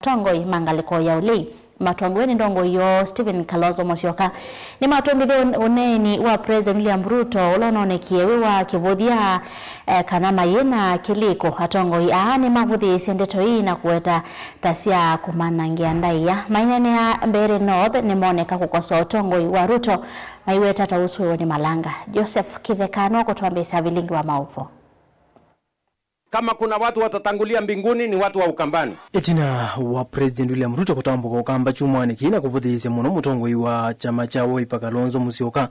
tongo imangaliko ya uli matongweni ndongo yo Stephen Kalonzo Musyoka ni matombithe uneni wa President William Ruto ulononekie wa kivuthia kana mayena kiliko atongo yaani mavuthi sendeto hii na kuweta tasia kumanangia ndaiya mainene ya Mbeere North ni moneka kukosoa utongo wa Ruto maiweta tauswe ni Malanga. Joseph Kivekano kutuambia vilingi wa maupo. Kama kuna watu watatangulia mbinguni ni watu wa Ukambani. Etina wa President William Ruto kutambuka Ukamba chumwani kina kuvuthiisya muno mutongo wa chama cha Wiper Kalonzo Musyoka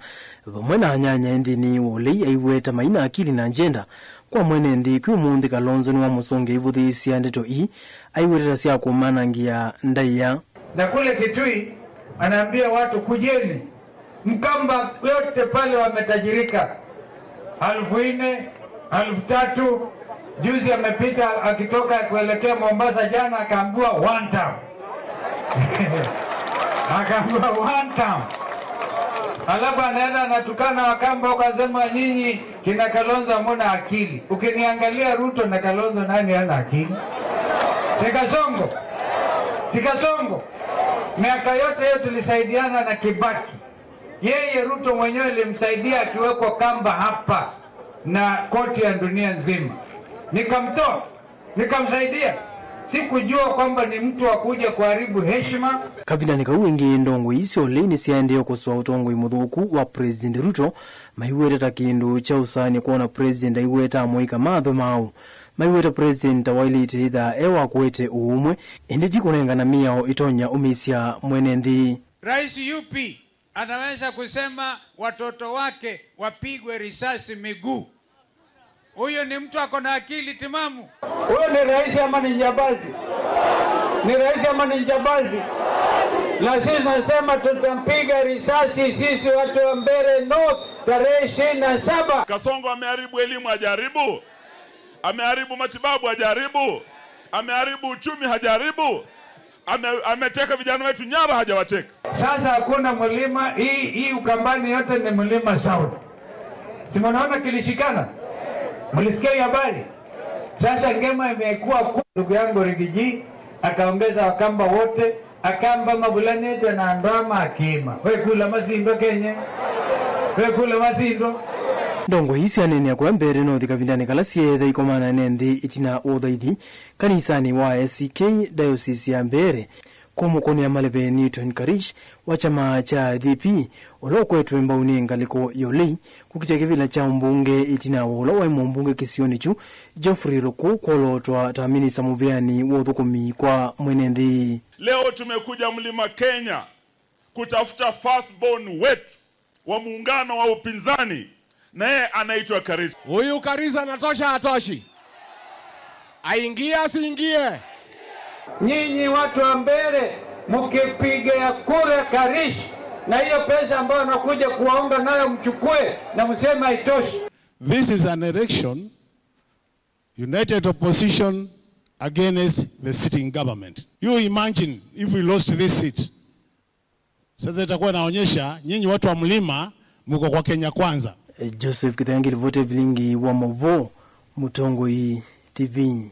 mwena nyanya endini woli aiweta maina akili na agenda kwa mwene ndi kumundi Kalonzo ni wa musonge ivuthiisya ndeto hii aiweta sia kumanangia ndaiya na kule Kitui anaambia watu kujeni Mkamba yote pale wametajirika 4,000 3,000. Juzi amepita akitoka kuelekea Mombasa jana akaambiwa one time. Akaambiwa one time. Alafu anaenda anatukana Wakamba wakasema nyinyi kina Kalonzo hamna akili. Ukiniangalia Ruto na Kalonzo nani hana akili? Tikasongo. Miaka yote hiyo tulisaidiana na Kibaki. Yeye Ruto mwenyewe alimsaidia akiwekwa kamba hapa na koti ya dunia nzima. Nikamtoa, nikamsaidia. Sikujua kwamba ni mtu wa kuja kuharibu heshima. Kabila nikauingi ndongo isyo leni siende okoswa utongo imuthuku wa President Ruto maiweta takindu cha usani kuona President aiweta amoika matho mau maiweta President wailite itha ewa kuete uumwe enditi kunengana miao itonya umisya mwene nthi. Rais UP anaweza kusema watoto wake wapigwe risasi miguu. Huyo ni mtu ako na akili timamu. Huyo ni rais ama ni njambazi? Ni rais ama ni njambazi? Na sisi tunasema tutampiga risasi sisi watu wa Mbeere North tarehe 27. Kasongo ameharibu elimu hajaribu. Ameharibu matibabu hajaribu. Ameharibu uchumi hajaribu. Ameteka vijana wetu nyara hajawateka. Sasa hakuna mlima hii Ukambani yote ni mlima South. Si mnaona kilishikana? Mlisikia habari? Sasa ngema imekuwa ndugu yangu Rigiji akaongeza Wakamba wote Akamba Mabulanete na Andama Akima. Wewe kula mazindo Kenya. Wewe kula mazindo. Ndongo hisi anene ya kwa Mbeere North kavindani kalasietha ikomana nendi itina uthaithi kanisani wa SCK Diocese ya Mbeere kumukoni ya Malebe Newton Karish wa chama cha DP ulokwetwe mbauni ngaliko yolei kukicha kivila cha mbunge itina wa mbunge kisioni chu Geoffrey Ruku kolotwa taminisa muviani wothukumi kwa mwenendi. Leo tumekuja mlima Kenya kutafuta firstborn wetu wa muungano wa upinzani na yeye anaitwa Karisa. Huyu Karisa anatosha atoshi? Aingie asiingie? Nyinyi watu wa Mbeere mkipiga kura Karish na hiyo pesa ambayo anakuja kuwaonga nayo mchukue na mseme haitoshi. This is an election united opposition against the sitting government. You imagine if we lost this seat. Sasa itakuwa inaonyesha nyinyi watu wa mlima mko kwa Kenya kwanza. Joseph Kithangi vote vilingi wa Mavo Mutongo TV.